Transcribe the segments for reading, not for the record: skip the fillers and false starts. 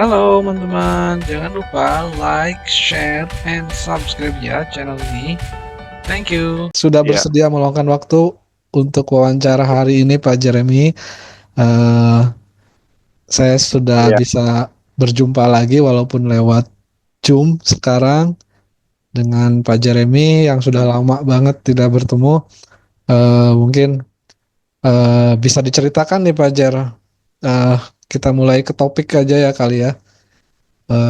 Halo teman-teman, jangan lupa like, share, and subscribe ya channel ini. Thank you. Sudah Ya, bersedia meluangkan waktu untuk wawancara hari ini Pak Jeremy. Eh, saya sudah ya, bisa berjumpa lagi walaupun lewat Zoom sekarang dengan Pak Jeremy yang sudah lama banget tidak bertemu. Mungkin bisa diceritakan nih Pak Jer. Eh, kita mulai ke topik aja ya kali ya.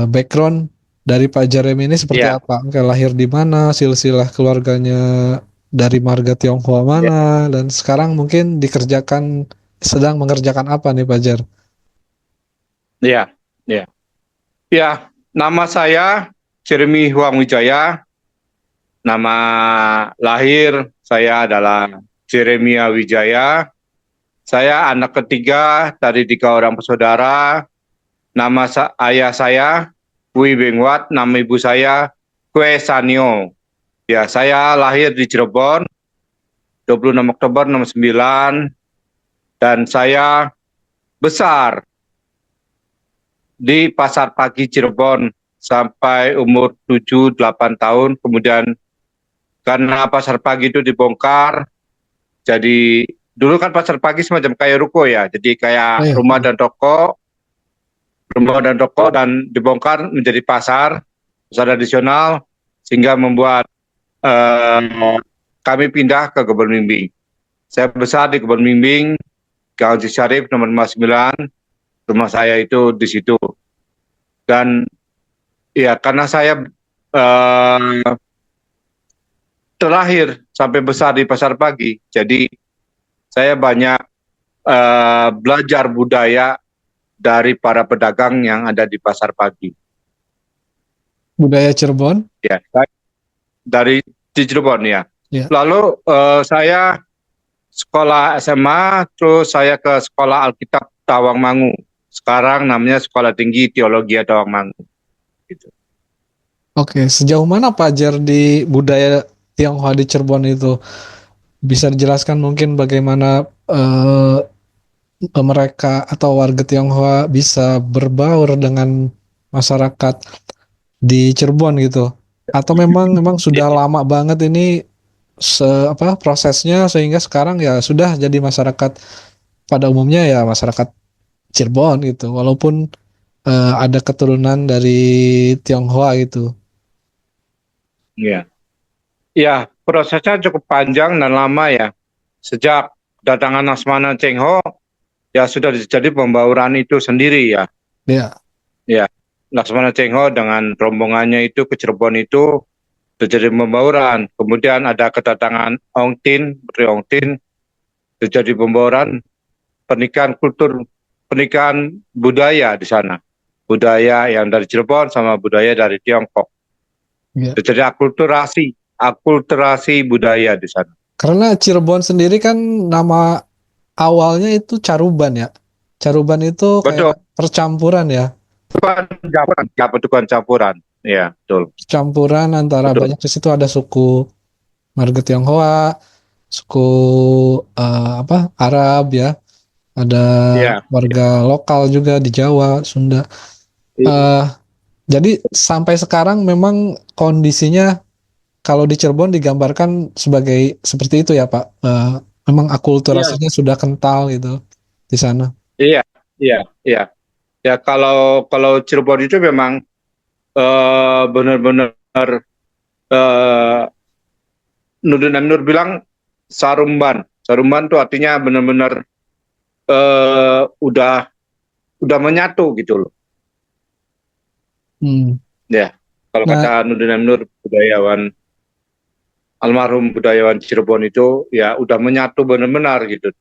Background dari Pak Jeremy ini seperti ya, apa? Kayak lahir di mana, silsilah keluarganya dari marga Tionghoa ya, mana, dan sekarang mungkin sedang mengerjakan apa nih Pak Jer? ya, ya. Ya, nama saya Jeremy Huang Wijaya. Nama lahir saya adalah Jeremia Wijaya. Saya anak ketiga dari 3 orang bersaudara. Nama ayah saya Wi Bengwat, nama ibu saya Kue Sanio. Ya, saya lahir di Cirebon 26 Oktober 69 dan saya besar di Pasar Pagi Cirebon sampai umur 7-8 tahun. Kemudian karena Pasar Pagi itu dibongkar, jadi dulu kan Pasar Pagi semacam kayak ruko ya, jadi Oh kayak ya, rumah dan toko dan dibongkar menjadi pasar tradisional sehingga membuat kami pindah ke Kebon Mimbing. Saya besar di Kebon Mimbing, Gang Haji Syarif nomor 59, rumah saya itu di situ. Dan ya karena saya terlahir sampai besar di Pasar Pagi, jadi saya banyak belajar budaya dari para pedagang yang ada di Pasar Pagi. budaya Cirebon. Ya, dari di Cirebon ya. Ya. Lalu saya sekolah SMA, terus saya ke sekolah Alkitab Tawangmangu. Sekarang namanya Sekolah Tinggi Teologi Tawangmangu. Gitu. Oke, sejauh mana Pak Jer di budaya Tionghoa di Cirebon itu? Bisa dijelaskan mungkin bagaimana mereka atau warga Tionghoa bisa berbaur dengan masyarakat di Cirebon gitu? Atau memang sudah lama banget ini prosesnya sehingga sekarang ya sudah jadi masyarakat pada umumnya ya masyarakat Cirebon gitu, walaupun ada keturunan dari Tionghoa gitu. Ya. Ya, prosesnya cukup panjang dan lama ya. Sejak datangan Laksamana Cheng Ho, ya sudah jadi pembauran itu sendiri ya. Ya. Ya, Laksamana Cheng Ho dengan rombongannya itu ke Cirebon itu terjadi pembauran. Kemudian ada kedatangan Ong Tin, Putri Ong Tin, terjadi pembauran pernikahan budaya di sana. Budaya yang dari Cirebon sama budaya dari Tiongkok. Ya. Terjadi akulturasi budaya di sana. Karena Cirebon sendiri kan nama awalnya itu Caruban ya. Caruban itu Betul, kayak percampuran ya. bukan campuran. Ya, betul. Campuran antara Betul. banyak di situ ada suku marga Tionghoa, suku Arab ya. Ada Ya. warga lokal juga di Jawa, Sunda. Eh, jadi sampai sekarang memang kondisinya kalau di Cirebon digambarkan sebagai seperti itu ya Pak. Memang Iya, akulturasinya sudah kental gitu di sana. iya, iya, iya. Ya kalau Cirebon itu memang benar-benar eh Nur bilang sarumban. Sarumban itu artinya benar-benar udah menyatu gitu loh. Hmm. Ya, kalau Nah, kata Nur budayawan almarhum budayawan Cirebon itu ya udah menyatu benar-benar gitu.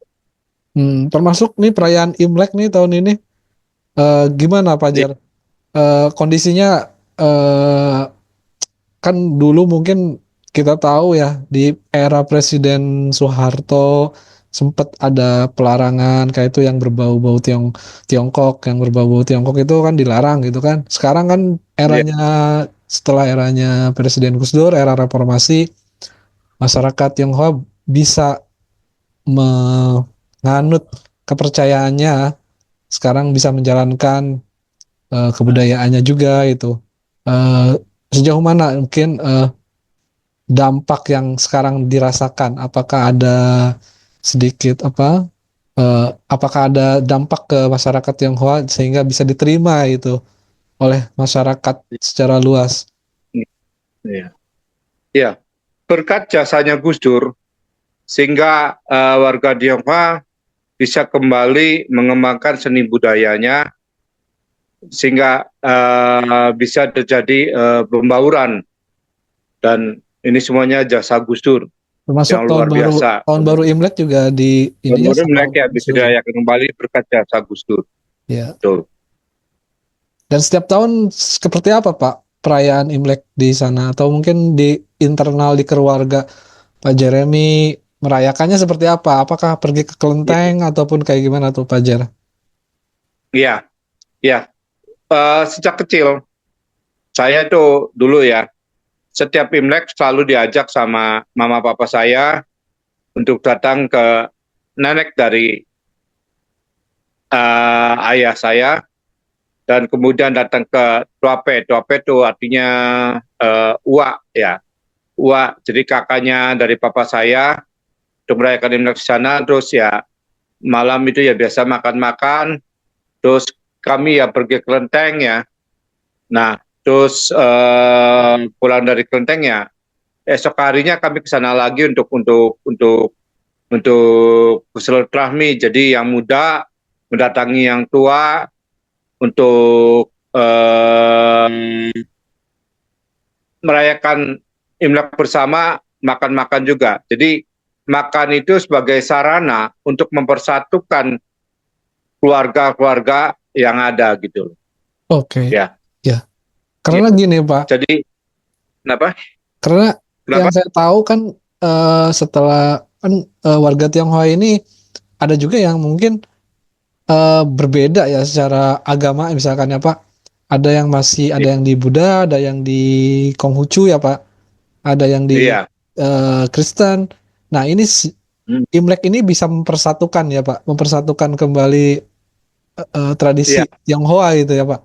termasuk nih perayaan Imlek nih tahun ini. Gimana Pak Iya, Jar? Kondisinya kan dulu mungkin kita tahu ya di era Presiden Soeharto sempat ada pelarangan kayak itu yang berbau-bau Tiongkok, yang berbau-bau Tiongkok itu kan dilarang gitu kan. Sekarang kan iya, setelah eranya Presiden Gus Dur, era reformasi, masyarakat Tionghoa bisa menganut kepercayaannya, sekarang bisa menjalankan kebudayaannya juga itu. Sejauh mana mungkin dampak yang sekarang dirasakan? Apakah ada sedikit apakah ada dampak ke masyarakat Tionghoa sehingga bisa diterima itu oleh masyarakat secara luas? Iya. Ya, berkat jasanya Gus Dur, sehingga warga Tionghoa bisa kembali mengembangkan seni budayanya, sehingga bisa terjadi pembauran, dan ini semuanya jasa Gus Dur Termasuk yang luar biasa. tahun baru Imlek juga di ininya Kemudian sama mereka Gus bisa Dur. dirayakan kembali berkat jasa Gus Dur. Ya. Betul. Dan setiap tahun seperti apa Pak perayaan Imlek di sana, atau mungkin di internal di keluarga Pak Jeremy merayakannya seperti apa? Apakah pergi ke kelenteng ataupun kayak gimana tuh Pak Jer? Iya, iya. Sejak kecil saya tuh dulu ya, setiap Imlek selalu diajak sama mama papa saya untuk datang ke nenek dari ayah saya, dan kemudian datang ke Tuape. Tuape itu artinya uak ya, uak. Jadi kakaknya dari papa saya untuk merayakan Imlek di sana. Terus ya malam itu ya biasa makan-makan. Terus kami ya pergi ke kelenteng ya. Nah, terus pulang dari kelenteng ya, esok harinya kami ke sana lagi untuk bersilaturahmi. Jadi yang muda mendatangi yang tua untuk merayakan Imlek bersama, makan-makan juga. Jadi makan itu sebagai sarana untuk mempersatukan keluarga-keluarga yang ada gitu. Oke. Ya. Ya. Karena gini Pak, Jadi kenapa? karena yang Kenapa? saya tahu kan setelah kan warga Tionghoa ini ada juga yang mungkin berbeda ya secara agama misalkan ya Pak. Ada yang masih ada yang di Buddha, ada yang di Konghucu ya Pak. Ada yang di Iya. Kristen. Nah, ini Hmm. Imlek ini bisa mempersatukan ya Pak, mempersatukan kembali tradisi Iya. Tionghoa gitu ya Pak.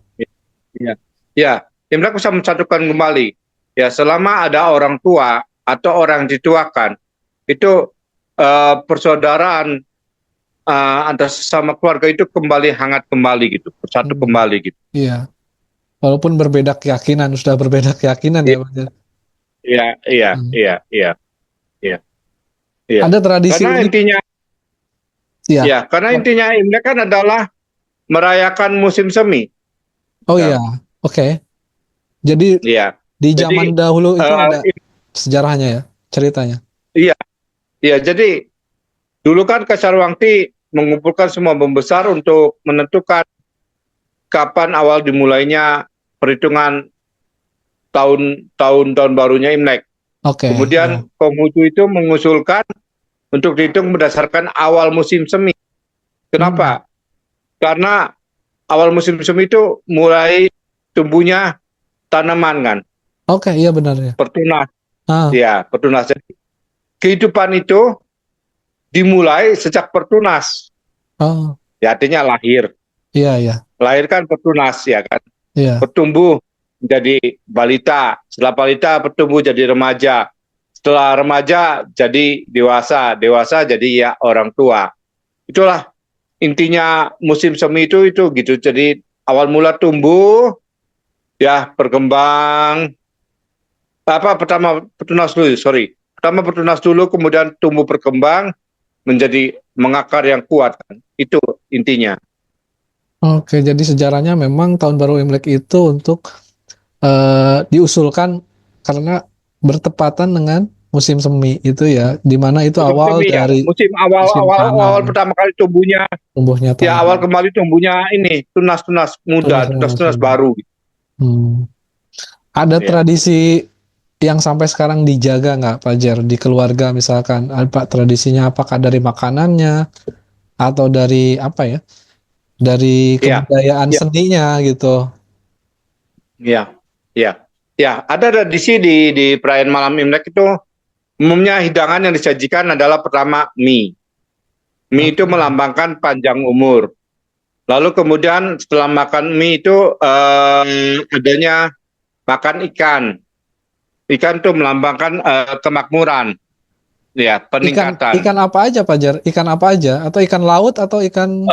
Iya. Ya, Imlek bisa mensatukan kembali. Ya, selama ada orang tua atau orang dituakan, itu persaudaraan antar sesama keluarga itu kembali hangat kembali gitu, bersatu kembali gitu. Iya. Walaupun berbeda keyakinan, sudah berbeda keyakinan ya Pak. Iya, iya, Hmm. iya, iya, iya, iya. Ada tradisi Karena unik. intinya, Iya. ya, karena intinya Imlek kan adalah merayakan musim semi. Oh Ya. iya. Oke. Jadi Iya. di Jadi zaman dahulu itu ada sejarahnya ya, ceritanya. iya, iya. Jadi dulu kan Kasarwangti mengumpulkan semua pembesar untuk menentukan kapan awal dimulainya perhitungan tahun barunya Imlek. Oke. Kemudian Konghucu itu mengusulkan untuk dihitung berdasarkan awal musim semi. Kenapa? Karena awal musim semi itu mulai tumbuhnya tanaman kan, Oke, iya benar ya. pertunas. Ah, Ya, pertunas. Jadi kehidupan itu dimulai sejak pertunas. oh, Ya, artinya lahir. iya iya. Lahir kan pertunas ya kan. Iya. Bertumbuh menjadi balita. Setelah balita bertumbuh jadi remaja. Setelah remaja jadi dewasa. Dewasa jadi ya orang tua. Itulah intinya musim semi itu gitu. Jadi awal mula tumbuh, ya berkembang. Pertama pertunas dulu, sorry. Pertama pertunas dulu, kemudian tumbuh berkembang menjadi mengakar yang kuat kan. Itu intinya. Oke, jadi sejarahnya memang tahun baru Imlek itu untuk diusulkan karena bertepatan dengan musim semi itu ya, di mana itu Musim awal semi ya, dari musim musim awal tanam, pertama kali tumbuhnya. tumbuhnya Ya awal tanam, kembali tumbuhnya ini tunas-tunas muda, tunas-tunas tunas-tunas muda. baru. Ada Ya. tradisi yang sampai sekarang dijaga nggak Pak Jer di keluarga misalkan? Apa tradisinya? Apakah dari makanannya atau dari apa ya? Dari Ya, kebudayaan ya, seninya gitu. ya, ya, ya. Ada tradisi di perayaan malam Imlek itu umumnya hidangan yang disajikan adalah pertama mie. Mie itu melambangkan panjang umur. Lalu kemudian setelah makan mie itu adanya makan ikan. Ikan itu melambangkan kemakmuran, ya, Ikan peningkatan. ikan apa aja, Fajar? Ikan apa aja? Atau ikan laut atau ikan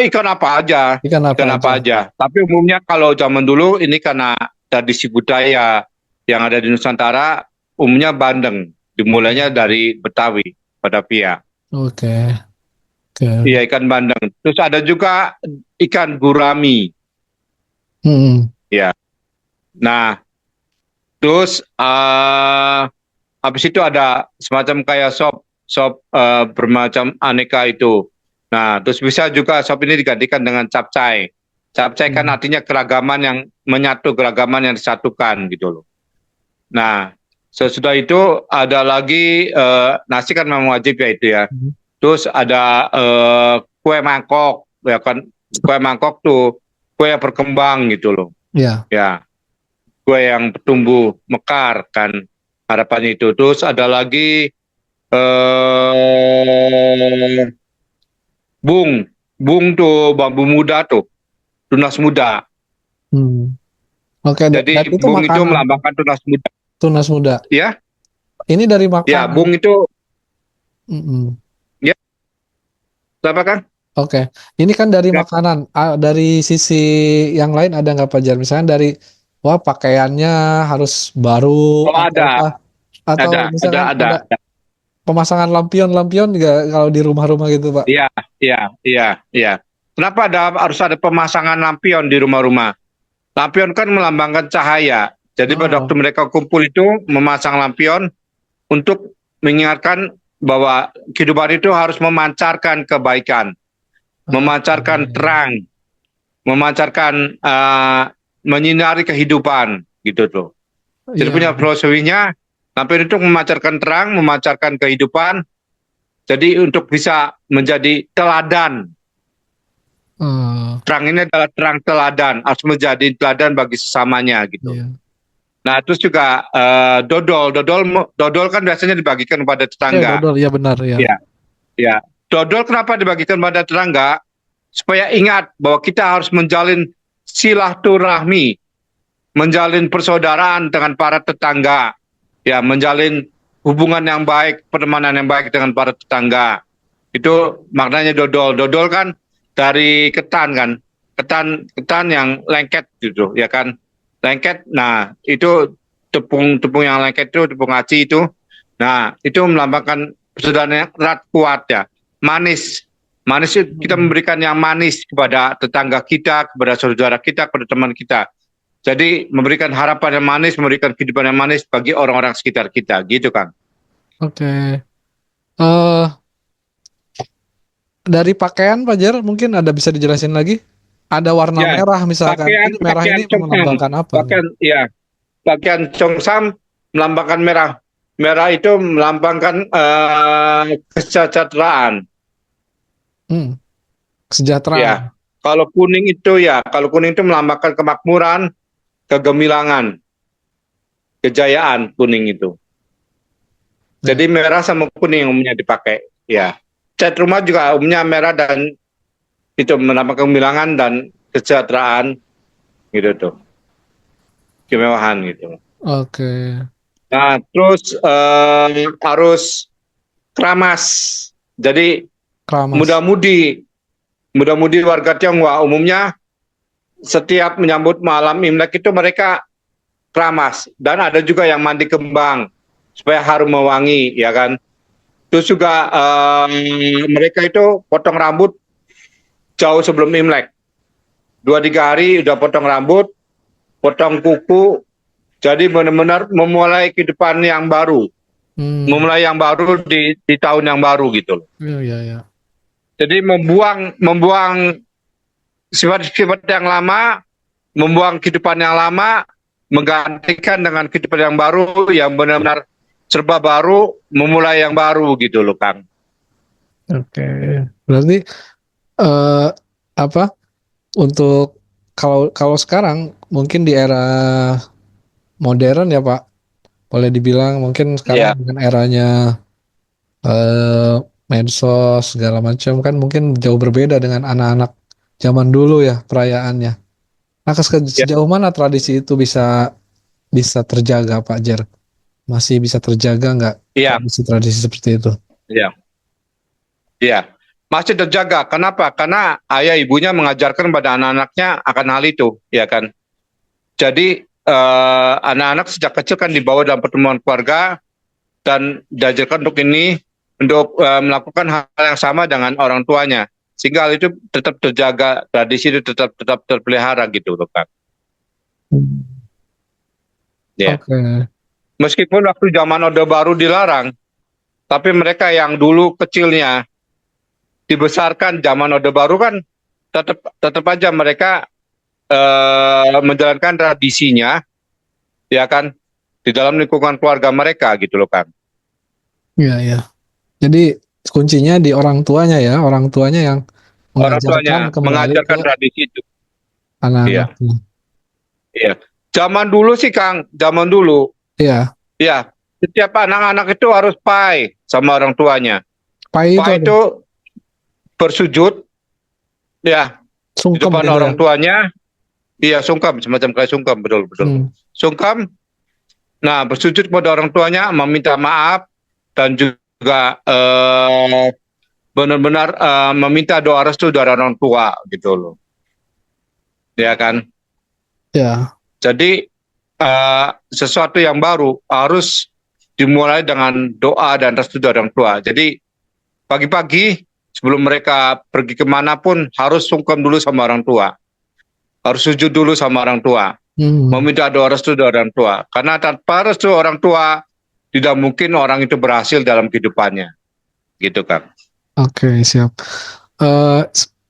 Ikan apa aja, ikan apa ikan apa aja? aja. Tapi umumnya kalau zaman dulu ini karena tradisi budaya yang ada di Nusantara, umumnya bandeng. Dimulainya dari Betawi, Batavia. Oke, oke. Iya, ikan bandeng. Terus ada juga ikan gurami. Hmm, Ya. Nah, terus habis itu ada semacam kayak sop, sop bermacam aneka itu. Nah, terus bisa juga sop ini digantikan dengan capcay. Capcay kan hmm, artinya keragaman yang menyatu, keragaman yang disatukan gitu loh. Nah, sesudah itu ada lagi nasi kan memang wajib ya itu ya. hmm. Terus ada kue mangkok, ya kan. Kue mangkok tuh kue yang berkembang gitu loh. Ya. Ya, kue yang tumbuh mekar kan harapannya itu. Terus ada lagi bung, bung tuh bambu muda tuh, tunas muda. Hmm. Oke, dan Jadi itu bung itu makanan melambangkan tunas muda. tunas muda. Ya, Ini dari ya makanan. bung itu Mm-mm. ya apa kan? Oke, ini kan dari Ya, makanan. Dari sisi yang lain ada nggak, Fajar? Misalnya dari, wah, pakaiannya harus baru oh atau ada, apa? Atau misalkan ada. ada pemasangan lampion-lampion juga kalau di rumah-rumah gitu, Pak? Iya, iya, iya, iya. Kenapa harus ada pemasangan lampion di rumah-rumah? Lampion kan melambangkan cahaya. Jadi pada waktu Oh, mereka kumpul itu memasang lampion untuk mengingatkan bahwa kehidupan itu harus memancarkan kebaikan, memancarkan oke. terang, memancarkan menyinari kehidupan gitu tuh. Jadi Iya. punya filosofinya lampion itu memancarkan terang, memancarkan kehidupan. Jadi untuk bisa menjadi teladan. Eh, Terang ini adalah terang teladan, harus menjadi teladan bagi sesamanya gitu. iya. Nah, terus juga dodol kan biasanya dibagikan kepada Oke, tetangga. dodol. Iya benar, ya. Ya, ya. Dodol kenapa dibagikan pada tetangga? Supaya ingat bahwa kita harus menjalin silaturahmi, menjalin persaudaraan dengan para tetangga, ya, menjalin hubungan yang baik, pertemanan yang baik dengan para tetangga. Itu maknanya dodol. Dodol kan dari ketan kan, ketan yang lengket gitu, ya kan, lengket. Nah, itu tepung yang lengket itu tepung aci itu. Nah, itu melambangkan persaudaraan yang erat kuat ya, manis. Manis itu kita Hmm. memberikan yang manis kepada tetangga kita, kepada saudara kita, kepada teman kita. Jadi memberikan harapan yang manis, memberikan kehidupan yang manis bagi orang-orang sekitar kita, gitu kan. Oke. Eh, dari pakaian, Fajar, mungkin ada bisa dijelasin lagi? Ada warna Ya, merah misalkan. Ini merah pakaian ini Chongsam, melambangkan apa nih? pakaian ya, pakaian Chongsam melambangkan merah. Merah itu melambangkan kesejahteraan. Hmm, kesejahteraan. Ya, kalau kuning itu melambangkan kemakmuran, kegemilangan, kejayaan kuning itu. Ya. Jadi merah sama kuning umumnya dipakai. Ya, cat rumah juga umumnya merah dan itu melambangkan kegemilangan dan kesejahteraan gitu tuh, kemewahan gitu. Oke. Nah, terus harus keramas. Jadi Keramas. muda-mudi, muda-mudi warga Tionghoa umumnya setiap menyambut malam Imlek itu mereka keramas dan ada juga yang mandi kembang supaya harum mewangi, ya kan. Terus juga mereka itu potong rambut jauh sebelum Imlek. 2-3 hari udah potong rambut, potong kuku. Jadi benar-benar memulai kehidupan yang baru, Hmm. memulai yang baru di tahun yang baru gitu loh. Iya, iya, iya. Jadi membuang sifat-sifat yang lama, membuang kehidupan yang lama, menggantikan dengan kehidupan yang baru, yang benar-benar serba baru, memulai yang baru gitu loh, Kang. Oke. Berarti eh apa? Untuk kalau kalau sekarang mungkin di era modern ya, Pak. Boleh dibilang mungkin sekarang Ya, dengan eranya eh medsos segala macam kan mungkin jauh berbeda dengan anak-anak zaman dulu ya perayaannya. Nah, Ya, sejauh mana tradisi itu bisa bisa terjaga, Pak Jer? Masih bisa terjaga nggak iya, tradisi-tradisi seperti itu? iya, iya. Masih terjaga. Kenapa? Karena ayah ibunya mengajarkan pada anak-anaknya akan hal itu, ya kan. Jadi anak-anak sejak kecil kan dibawa dalam pertemuan keluarga dan diajarkan untuk melakukan hal yang sama dengan orang tuanya, sehingga hal itu tetap terjaga, tradisi itu tetap tetap terpelihara gitu loh Kak. Hmm. Ya. Oke. Meskipun waktu zaman Orde Baru dilarang, tapi mereka yang dulu kecilnya dibesarkan zaman Orde Baru kan tetap tetap aja mereka menjalankan tradisinya, ya kan, di dalam lingkungan keluarga mereka gitu loh Kak. Iya, iya. Jadi kuncinya di orang tuanya ya, orang tuanya yang Orang mengajarkan tuanya kembali ke mengajarkan tradisi itu. Iya, anak-anaknya. iya. Zaman dulu sih Kang, zaman dulu, Iya, ya setiap anak-anak itu harus pai sama orang tuanya. pai itu Pai ada itu bersujud, ya, di sungkem depan gitu ya. orang tuanya. Iya, sungkem, semacam kayak sungkem, betul, betul. Hmm. Sungkem, nah bersujud kepada orang tuanya, meminta maaf, dan juga benar-benar meminta doa restu dari orang tua, gitu loh. Ya kan? Ya, Jadi sesuatu yang baru harus dimulai dengan doa dan restu dari orang tua. Jadi pagi-pagi sebelum mereka pergi kemanapun harus sungkem dulu sama orang tua. Harus sujud dulu sama orang tua. Meminta doa restu dari orang tua. Karena tanpa restu orang tua, tidak mungkin orang itu berhasil dalam kehidupannya. Gitu kan. oke, siap.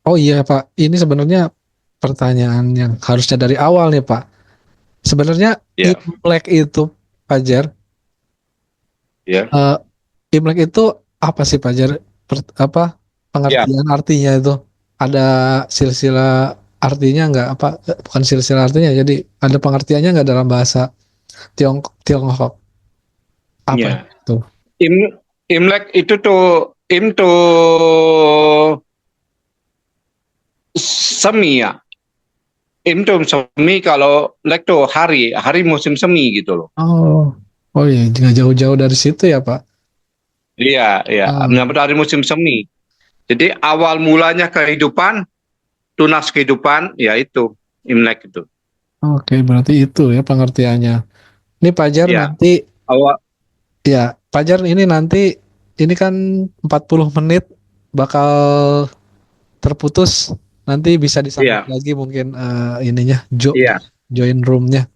Oh iya Pak, ini sebenarnya pertanyaan yang harusnya dari awal nih Pak. Sebenarnya Ya, Imlek itu, Fajar, ya, eh, Imlek itu apa sih Fajar? Apa ya. pengertian artinya itu? Ada silsilah artinya nggak? Apa bukan silsilah artinya? Jadi ada pengertiannya nggak dalam bahasa Tiongkok? Apa Ya. itu? Im, Imlek itu tuh semi ya. Im tuh semi, kalau lek tuh hari musim semi gitu loh. Oh, oh iya, nggak jauh-jauh dari situ ya Pak. Iya, iya. Ah, Menyambut hari musim semi. Jadi awal mulanya kehidupan, tunas kehidupan, ya itu Imlek itu. oke, berarti itu ya pengertiannya. Ini Fajar Ya, nanti awal. ya, Fajar ini nanti ini kan 40 menit bakal terputus. Nanti bisa disambung Iya, lagi mungkin ininya iya, join roomnya.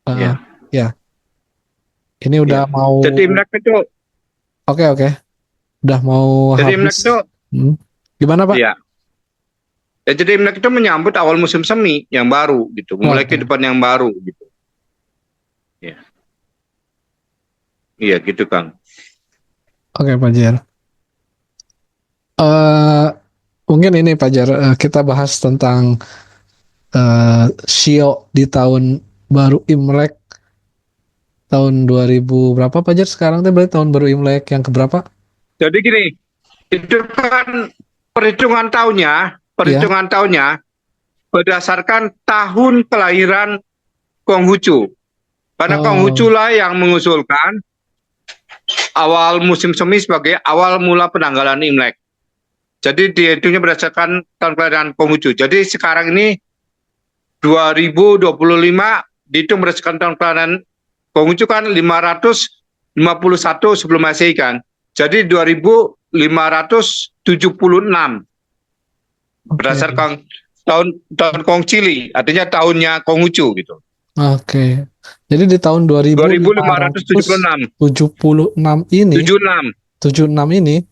Eh, iya, ya, ini iya. udah mau Jadi Imlek itu, oke oke, udah mau jadi Imlek itu, habis. Hmm. Gimana Pak? iya. Ya, jadi Imlek itu menyambut awal musim semi yang baru gitu, mulai Oke, kehidupan yang baru gitu. Iya, iya gitu Kang. oke Fajar. eh Mungkin ini Fajar, kita bahas tentang Shio di tahun baru Imlek tahun 2000 berapa Fajar sekarang tuh berarti tahun baru Imlek yang keberapa? Jadi gini, itu kan Ya. perhitungan tahunnya berdasarkan tahun kelahiran Konghucu. Karena Oh, Konghucu lah yang mengusulkan awal musim semi sebagai awal mula penanggalan Imlek. Jadi dihitungnya berdasarkan tahun kelahiran Konghucu. Jadi sekarang ini 2025 dihitung berdasarkan tahun kelahiran Konghucu kan 551 sebelum Masehi kan. Jadi 2576 oke. berdasarkan tahun Kong Cili, artinya tahunnya Konghucu gitu. Oke. Jadi di tahun 2576, 2576 ini, 76. 76 ini,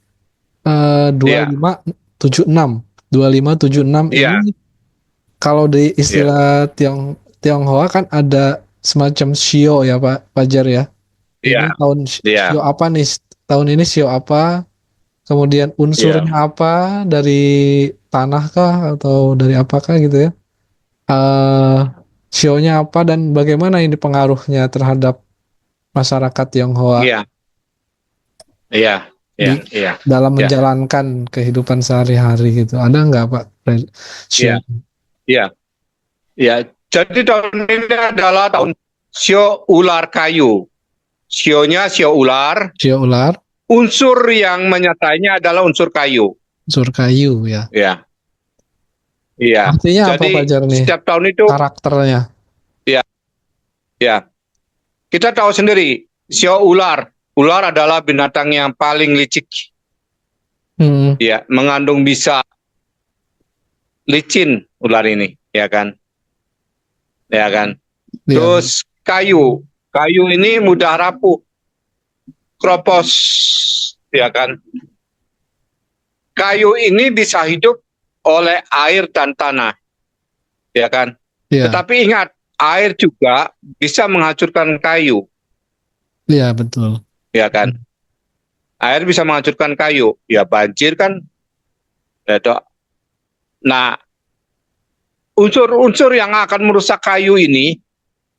Iya, 2576. 2576 iya, ini kalau di iya, istilah Tionghoa kan ada semacam shio ya Pak Fajar ya. iya, Ini tahun iya, shio apa nih? Tahun ini shio apa? Kemudian iya, unsurnya apa? Dari tanah kah atau dari apakah gitu ya? eh Shio-nya apa dan bagaimana ini pengaruhnya terhadap masyarakat Tionghoa? iya, iya. Iya, iya, dalam ya, menjalankan kehidupan sehari-hari gitu. Ada nggak Pak? iya, Share. iya, iya. Jadi tahun ini adalah tahun sio ular kayu. Sionya sio ular. Sio ular, Unsur yang menyertainya adalah unsur kayu. unsur kayu ya. Ya, iya. Artinya apa Jadi Fajar nih setiap tahun itu, karakternya? ya, ya. Kita tahu sendiri, sio ular. Ular adalah binatang yang paling licik. Hmm, Ya, mengandung bisa licin ular ini, ya kan? Ya kan? iya. Terus kayu. Kayu ini mudah rapuh, kropos, ya kan? Kayu ini bisa hidup oleh air dan tanah, ya kan? Iya, Tetapi ingat, air juga bisa menghancurkan kayu, iya betul. ya kan? Air bisa menghancurkan kayu, ya banjir kan. Ya, toh. Nah, unsur-unsur yang akan merusak kayu ini,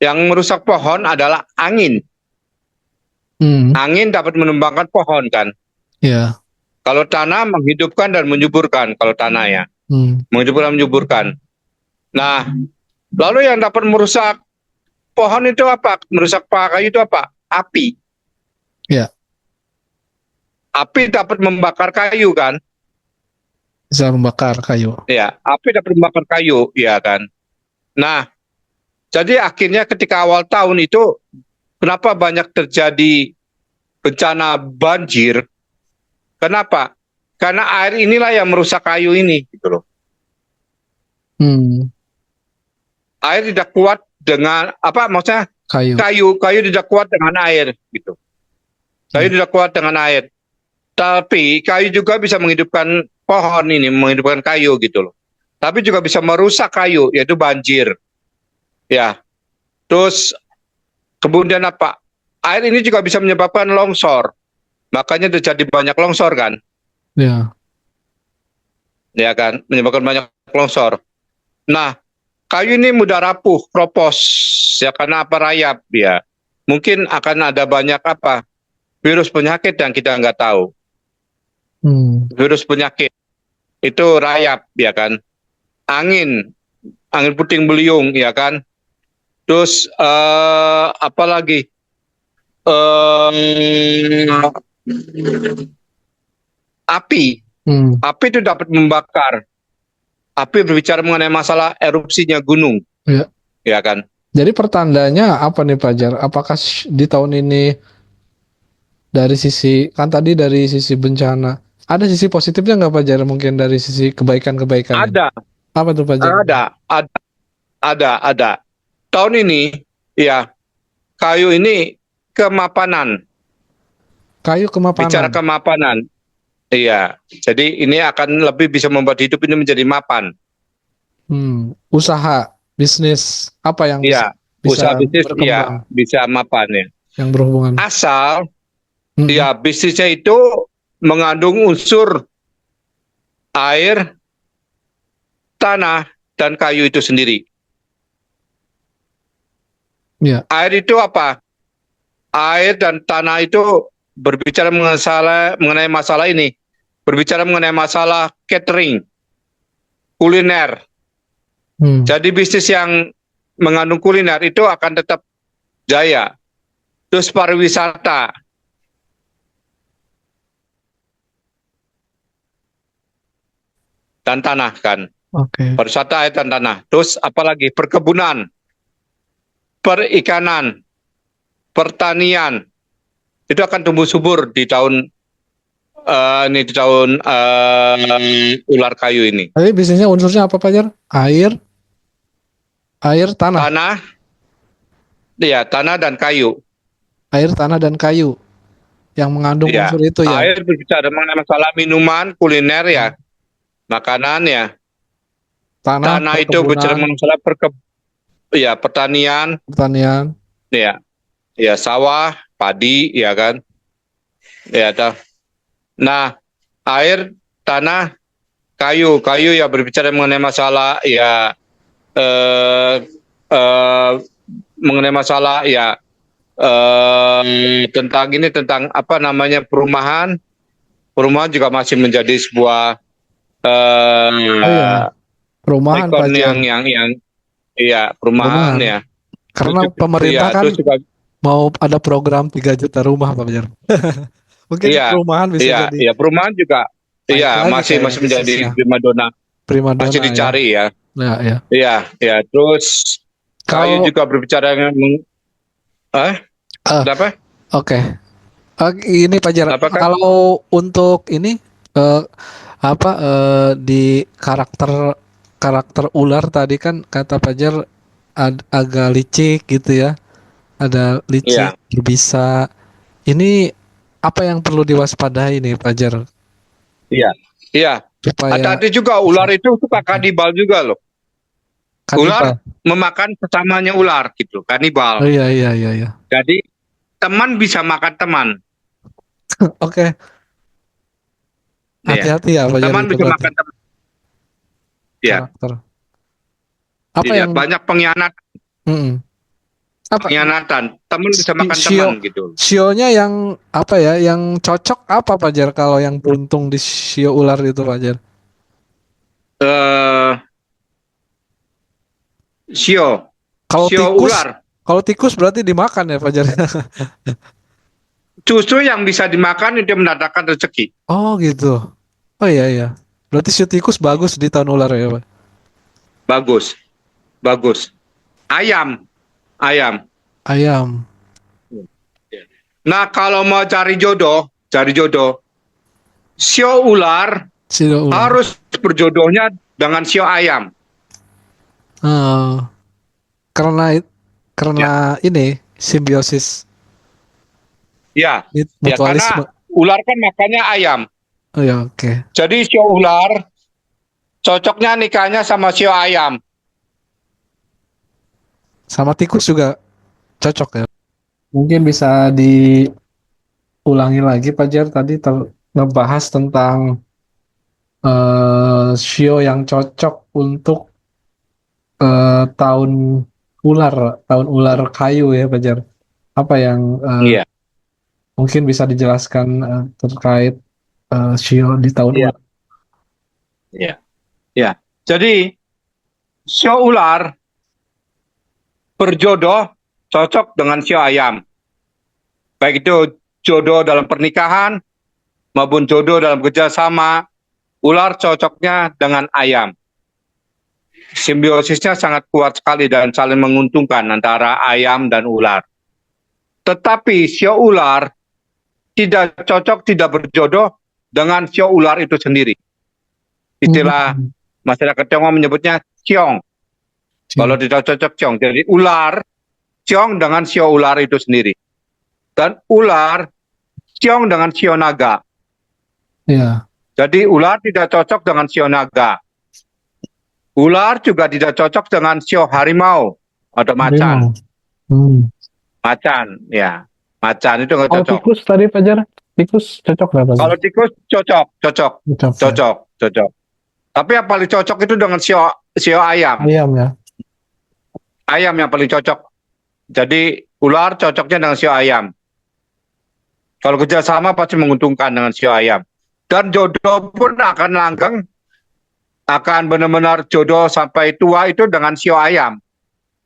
yang merusak pohon adalah angin. Hmm, Angin dapat menumbangkan pohon kan. iya. Kalau tanah menghidupkan dan menyuburkan, kalau tanah ya, Hmm, menghidupkan dan menyuburkan. Nah, lalu yang dapat merusak pohon itu apa? Merusak kayu itu apa? Api. iya. Api dapat membakar kayu kan? Bisa membakar kayu. Ya, api dapat membakar kayu, ya kan? Nah, jadi akhirnya ketika awal tahun itu, kenapa banyak terjadi bencana banjir? Kenapa? Karena air inilah yang merusak kayu ini, gitu loh. Hmm, Air tidak kuat dengan apa? Maksudnya kayu. kayu tidak kuat dengan air, gitu. Kayu tidak kuat dengan air. Tapi kayu juga bisa menghidupkan pohon ini, menghidupkan kayu gitu loh. Tapi juga bisa merusak kayu, yaitu banjir. Ya. Terus kemudian apa? Air ini juga bisa menyebabkan longsor. Makanya terjadi banyak longsor kan? Iya. Ya kan? Menyebabkan banyak longsor. Nah, kayu ini mudah rapuh, kropos, ya karena apa rayap ya. Mungkin akan ada banyak apa? Virus penyakit yang kita nggak tahu. Hmm, Virus penyakit itu rayap ya kan. Angin puting beliung ya kan. Terus apa lagi? Api, hmm, api itu dapat membakar. Api berbicara mengenai masalah erupsinya gunung, iya. ya kan? Jadi pertandanya apa nih Fajar? Apakah di tahun ini dari sisi kan tadi dari sisi bencana, ada sisi positifnya nggak Fajar? Mungkin dari sisi kebaikan-kebaikannya. Ada, Apa tuh Fajar? ada. Tahun ini, ya, kayu ini kemapanan. Kayu Bicara kemapanan. kemapanan, iya. Jadi ini akan lebih bisa membuat hidup ini menjadi mapan. Usaha, bisnis, apa yang Iya, bisa usaha bisnis, berkembang, iya, bisa mapan ya. yang berhubungan. Asal, Hmm, ya, bisnisnya itu mengandung unsur air, tanah, dan kayu itu sendiri. Iya. Air itu apa? Air dan tanah itu berbicara mengenai masalah ini. Berbicara mengenai masalah catering, kuliner. Hmm, Jadi bisnis yang mengandung kuliner itu akan tetap jaya. Terus pariwisata, dan tanah kan. Oke. Pariwisata, air, dan tanah. Terus apalagi? Perkebunan, perikanan, pertanian. Itu akan tumbuh subur di tahun ular kayu ini. Tapi bisnisnya unsurnya apa Fajar? Air, tanah, Tanah, ya, tanah dan kayu. air, tanah dan kayu yang mengandung Ya, unsur itu ya. air berbicara mengenai masalah minuman, kuliner ya, makanan ya. Tanah, Tanah itu berbicara perkebunan, mengenai masalah pertanian, pertanian. ya, ya sawah, padi, ya kan, ya toh. Nah, air, tanah, kayu ya berbicara mengenai masalah ya eh, eh, mengenai masalah ya tentang apa namanya perumahan, perumahan juga masih menjadi sebuah Oh iya, perumahan ikon Fajar. yang iya perumahan Perumahan. ya. Terus Karena juga, iya pemerintah kan terus juga mau ada program 3 juta rumah Fajar. Mungkin iya perumahan bisa iya jadi iya perumahan juga iya naik lagi masih kayaknya masih menjadi bisnisnya. primadona, masih Primadona ya. dicari ya. Nah, ya. Iya iya terus kayu Kalau juga berbicara dengan eh eh apa oke. Ini Fajar, apa kan kalau untuk ini eh di karakter karakter ular tadi kan kata Fajar agak licik gitu ya. Ada licik, iya berbisa. Ini apa yang perlu diwaspadai nih Fajar iya iya supaya hati-hati juga ular itu suka kanibal juga loh. kanibal? Ular memakan sesamanya ular gitu, Oh kanibal. iya iya iya iya. Jadi teman bisa makan teman. Oke, Ya. hati-hati ya Fajar Teman itu bisa berarti makan teman. Ya. karakter. Apa Iya, yang banyak pengkhianat, mm, apa pengkhianatan. Teman bisa makan sio teman gitu. sionya yang apa ya yang cocok apa Fajar kalau yang beruntung di sio ular itu Fajar? Eh, sio, Kalau sio tikus, ular. kalau tikus berarti dimakan ya Fajar. Justru yang bisa dimakan itu mendatangkan rezeki. Oh gitu. Oh iya iya. Berarti sio tikus bagus di tahun ular ya Pak. Bagus, bagus. Ayam, ayam. Ayam, Nah, kalau mau cari jodoh, sio ular sio ular. harus berjodohnya dengan sio ayam. Eh, karena Ya, karena ini simbiosis ya, ya mutualisme. karena ular kan makannya ayam. Oh ya oke. Jadi sio ular cocoknya nikahnya sama sio ayam. Sama tikus juga cocok ya. Mungkin bisa diulangi lagi Pak Jar tadi ngebahas tentang sio yang cocok untuk tahun ular, tahun ular kayu ya Pak Jar. Apa yang Iya, mungkin bisa dijelaskan terkait sio di tahun iya, ular? iya, iya. Jadi sio ular berjodoh cocok dengan sio ayam. Baik itu jodoh dalam pernikahan maupun jodoh dalam kerjasama, ular cocoknya dengan ayam. Simbiosisnya sangat kuat sekali dan saling menguntungkan antara ayam dan ular. Tetapi sio ular tidak cocok, tidak berjodoh dengan sio ular itu sendiri. Istilah masyarakat Tionghoa menyebutnya ciong. Kalau tidak cocok ciong. Jadi ular ciong dengan sio ular itu sendiri. Dan ular ciong dengan sio naga. Ya. Jadi ular tidak cocok dengan sio naga. Ular juga tidak cocok dengan sio harimau atau macan. Hmm. Macan, ya. Macan itu nggak Kalau cocok. tikus tadi Pak Jar, tikus cocok nggak Pak Jar? Kalau tikus cocok, cocok, Cocok. Ya. cocok, cocok. Tapi yang paling cocok itu dengan sio ayam. Ayam ya. Ayam yang paling cocok. Jadi ular cocoknya dengan sio ayam. Kalau kerjasama pasti menguntungkan dengan sio ayam. Dan jodoh pun akan langgeng, akan benar-benar jodoh sampai tua itu dengan sio ayam.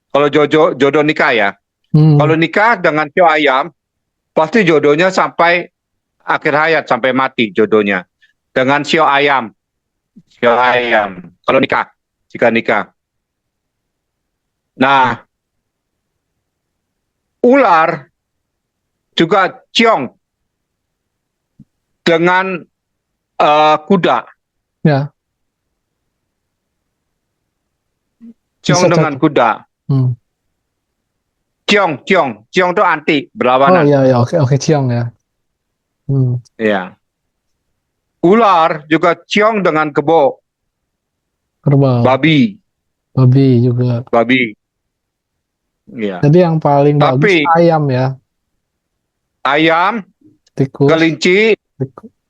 Kalau jodoh nikah ya. Kalau nikah dengan sio ayam, pasti jodohnya sampai akhir hayat, sampai mati jodohnya. Dengan sio ayam. Sio ayam. Kalau nikah, jika nikah. Nah, ular juga ciong dengan kuda. Ya. Ciong Bisa dengan cocok. kuda. Ciong itu anti, Oh berlawanan. iya iya oke ciong ya. Ya. Ular juga ciong dengan kebo. Kerbau. Babi. Babi juga. Babi. Ya. Jadi yang paling bagus Tapi ayam ya. ayam, Tikus, kelinci,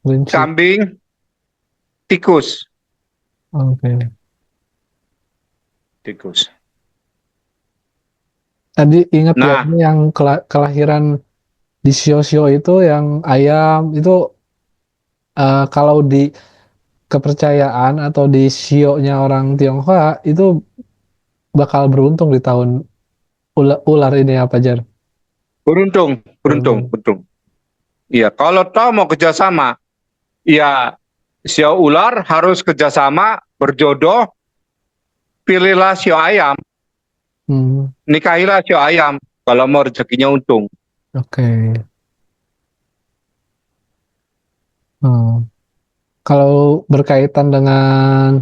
kelinci. kambing, tikus. Oke. Tikus. Tadi ingat ya Nah, ini yang kelahiran di sio-sio itu yang ayam itu kalau di kepercayaan atau di shio-nya orang Tionghoa itu bakal beruntung di tahun ular ini apa Jar? Beruntung, beruntung, Beruntung. beruntung. Iya, kalau tahu mau kerjasama, ya sio ular harus kerjasama, berjodoh, pilihlah sio ayam, Hmm, nikahilah sio ayam, kalau mau rezekinya untung. oke. Hmm. Kalau berkaitan dengan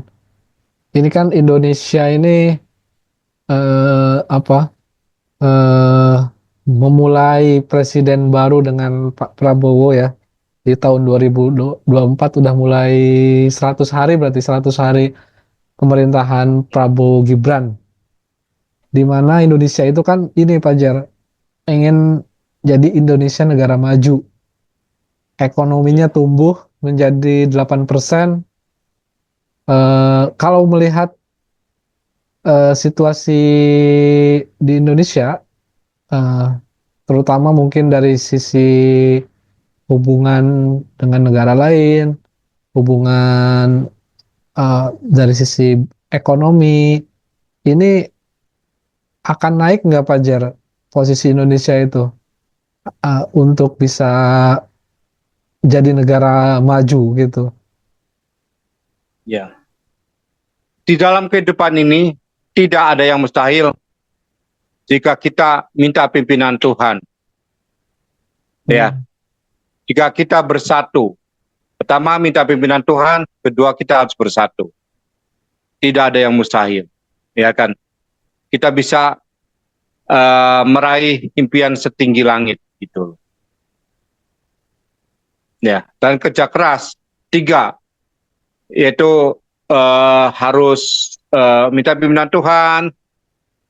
ini kan Indonesia ini apa eh, memulai presiden baru dengan Pak Prabowo ya di tahun 2024 udah mulai 100 hari berarti 100 hari pemerintahan Prabowo Gibran di mana Indonesia itu kan ini Pak Jar ingin jadi Indonesia negara maju ekonominya tumbuh menjadi 8%. Kalau melihat situasi di Indonesia, eh, terutama mungkin dari sisi hubungan dengan negara lain, hubungan dari sisi ekonomi, ini akan naik nggak Pak Jar posisi Indonesia itu untuk bisa jadi negara maju gitu? Ya. Di dalam kehidupan ini tidak ada yang mustahil jika kita minta pimpinan Tuhan. Ya, Hmm. jika kita bersatu, pertama minta pimpinan Tuhan, kedua kita harus bersatu. Tidak ada yang mustahil, ya kan? Kita bisa meraih impian setinggi langit gitu. Ya, dan kerja keras. Tiga, yaitu harus minta pimpinan Tuhan,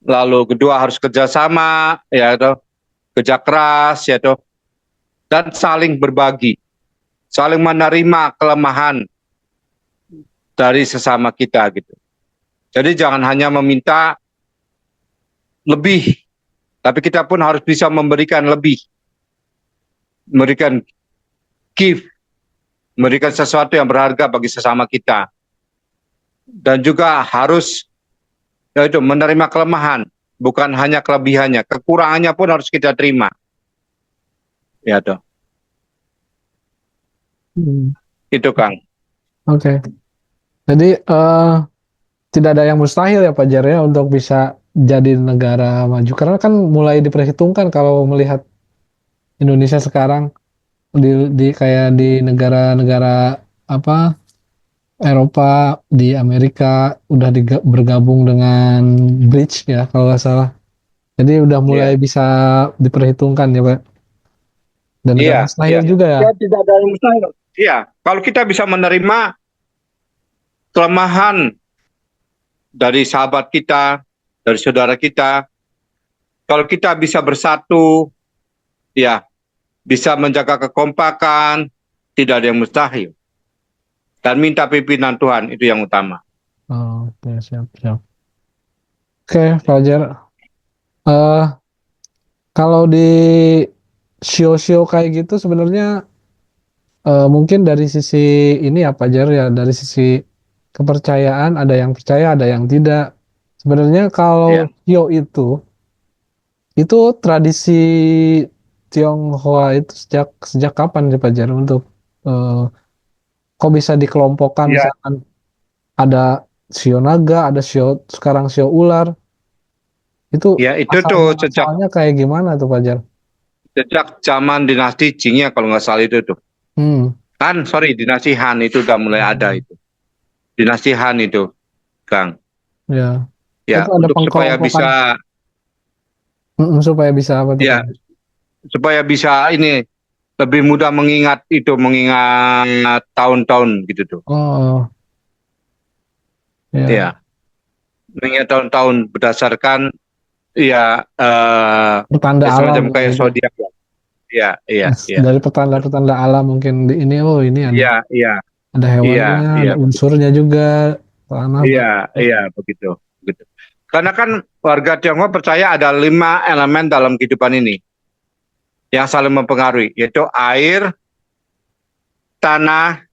lalu kedua harus kerjasama, ya toh, kerja keras, ya toh, dan saling berbagi, saling menerima kelemahan dari sesama kita gitu. Jadi jangan hanya meminta lebih, tapi kita pun harus bisa memberikan lebih, memberikan gift, memberikan sesuatu yang berharga bagi sesama kita, dan juga harus yaitu menerima kelemahan, bukan hanya kelebihannya, kekurangannya pun harus kita terima. Ya toh, Hmm. itu Kang. Oke. Jadi tidak ada yang mustahil ya Pak Jar ya untuk bisa jadi negara maju. Karena kan mulai diperhitungkan kalau melihat Indonesia sekarang di kayak di negara-negara apa Eropa, di Amerika udah bergabung dengan Bridge ya kalau nggak salah. Jadi udah mulai Iya, bisa diperhitungkan ya Pak. Dan nggak iya, mustahil iya. juga ya. Ya tidak ada yang mustahil. Iya, kalau kita bisa menerima kelemahan dari sahabat kita, dari saudara kita, kalau kita bisa bersatu, ya bisa menjaga kekompakan, tidak ada yang mustahil. Dan minta pimpinan Tuhan, itu yang utama. Oh, oke, siap, siap. Oke, Pak Jar. Eh, kalau di show-show kayak gitu sebenarnya mungkin dari sisi ini apa Jar ya dari sisi kepercayaan ada yang percaya ada yang tidak. Sebenarnya Ya, kalau show itu tradisi Tionghoa itu sejak sejak kapan sih Pak Jar untuk eh, kok bisa dikelompokkan ya, misalkan ada shio naga, ada shio sekarang shio ular itu ya itu asal tuh muasalnya kayak gimana tuh Pak Jar? sejak zaman dinasti Qing ya kalau nggak salah itu tuh. Hmm. Kan, sorry, dinasti Han itu udah mulai ada itu. Dinasti Han itu, Kang. Ya, Ya, itu ada untuk supaya pengkelompokan. bisa, Supaya bisa apa tuh Pak? ya, supaya bisa ini lebih mudah mengingat itu, mengingat tahun-tahun gitu tuh. Oh, ya, Ya, mengingat tahun-tahun berdasarkan ya pertanda ya alam semacam kayak gitu. zodiak. Ya, iya, iya. Dari pertanda-pertanda alam mungkin di ini oh ini Iya, iya, ada iya, hewannya, iya, ada unsurnya juga tanah iya, batu. iya, begitu, begitu. Karena kan warga Tionghoa percaya ada 5 elemen dalam kehidupan ini yang saling mempengaruhi, yaitu air, tanah,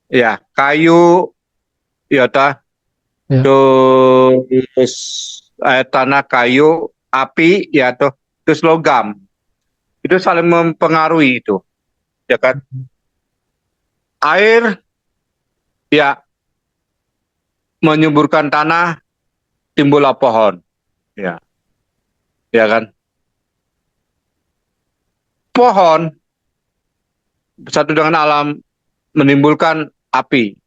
ya kayu, ya ta, Ya. terus tanah, kayu, api, ya toh, terus logam. Itu saling mempengaruhi itu, ya kan? Air, ya menyuburkan tanah, timbullah pohon, ya, ya kan? Pohon satu dengan alam menimbulkan api.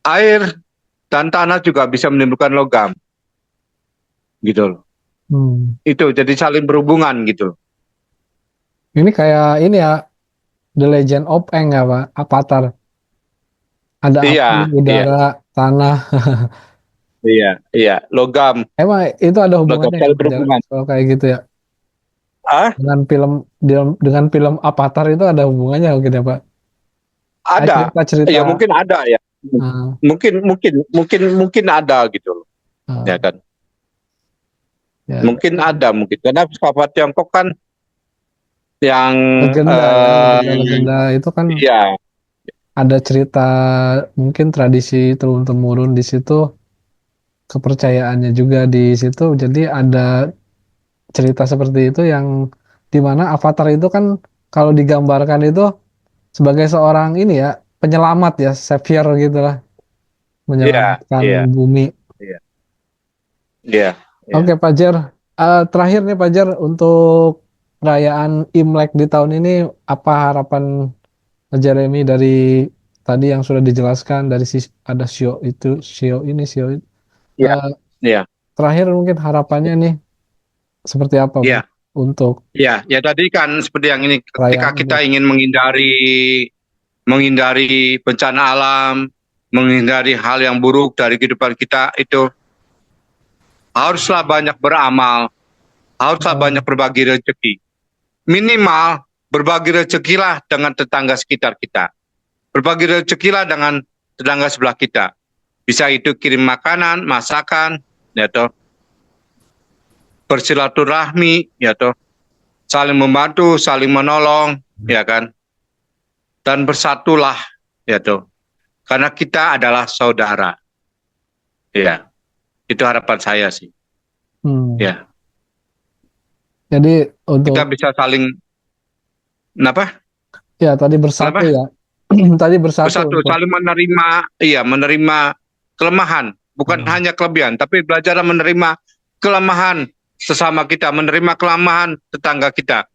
Air dan tanah juga bisa menimbulkan logam, gitu loh. Hmm. Itu jadi saling berhubungan gitu. Ini kayak ini ya, The Legend of Aang ya Pak, Avatar. Ada api, Iya, iya, udara, tanah. iya, iya. Logam, Emang itu ada logam hubungannya ya saling Pak Jar? berhubungan. Soal kayak gitu ya. Ah, Dengan film Avatar itu ada hubungannya mungkin ya Pak. Kayak ada. cerita-cerita. Ya mungkin ada ya. ah, Mungkin ada gitu loh. Ya ah, kan. ya, Mungkin ada mungkin karena filsafat Tiongkok kan yang legenda ya, legenda-legenda itu kan ya, ada cerita, mungkin tradisi turun temurun di situ, kepercayaannya juga di situ. Jadi ada cerita seperti itu yang dimana Avatar itu kan kalau digambarkan itu sebagai seorang ini ya, penyelamat ya, savior gitu lah, iya, menyelamatkan iya, bumi. iya, iya, iya. Oke Pak Jer, terakhir nih Pak Jer, untuk perayaan Imlek di tahun ini apa harapan Pak Jeremy dari tadi yang sudah dijelaskan dari ada sio itu. Iya, Eh, iya, terakhir mungkin harapannya nih seperti apa iya. Pak untuk Ya, ya tadi kan seperti yang ini ketika perayaan kita Imlek? ingin menghindari bencana alam, menghindari hal yang buruk dari kehidupan kita itu haruslah banyak beramal, haruslah Oh, banyak berbagi rezeki. Minimal berbagi rezekilah dengan tetangga sekitar kita. Berbagi rezekilah dengan tetangga sebelah kita. Bisa itu kirim makanan, masakan, ya toh, bersilaturahmi, ya toh, saling membantu, saling menolong, ya kan? Dan bersatulah, ya toh. Karena kita adalah saudara. Ya, itu harapan saya sih. hmm. Ya, Jadi kita untuk bisa saling, kenapa? ya tadi bersatu Kenapa? ya, tadi bersatu Bersatu, untuk saling menerima, iya, menerima kelemahan, bukan hmm. hanya kelebihan, tapi belajarlah menerima kelemahan sesama kita, menerima kelemahan tetangga kita,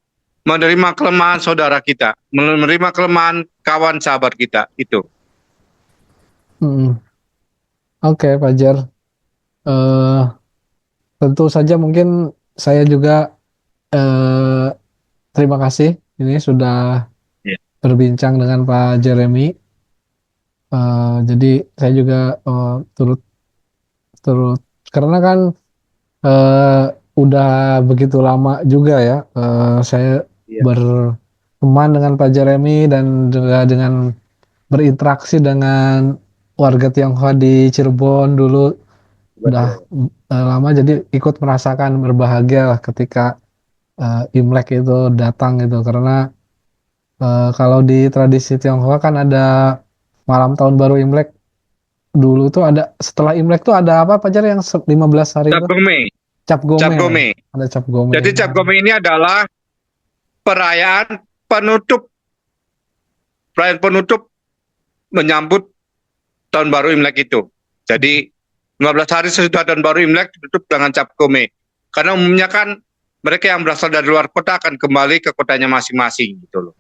menerima kelemahan saudara kita, menerima kelemahan kawan sahabat kita, itu. Hmm. Oke Pak Jer, eh, tentu saja mungkin saya juga eh, terima kasih ini sudah Ya, berbincang dengan Pak Jeremy. Jadi saya juga turut turut karena kan eh, udah begitu lama juga ya saya iya, berteman dengan Pak Jeremy dan juga dengan berinteraksi dengan warga Tionghoa di Cirebon dulu udah betul. lama, jadi ikut merasakan berbahagia lah ketika Imlek itu datang gitu, karena kalau di tradisi Tionghoa kan ada malam tahun baru Imlek. Dulu tuh ada, setelah Imlek tuh ada apa Pajar yang 15 hari Cap itu? Gome, Cap Cap Gome. Gome. Ada Cap Gome. Jadi Cap Gome ini adalah perayaan penutup, perayaan penutup menyambut tahun baru Imlek itu. Jadi 15 hari sesudah tahun baru Imlek ditutup dengan Cap Gome. Karena umumnya kan mereka yang berasal dari luar kota akan kembali ke kotanya masing-masing gitu loh.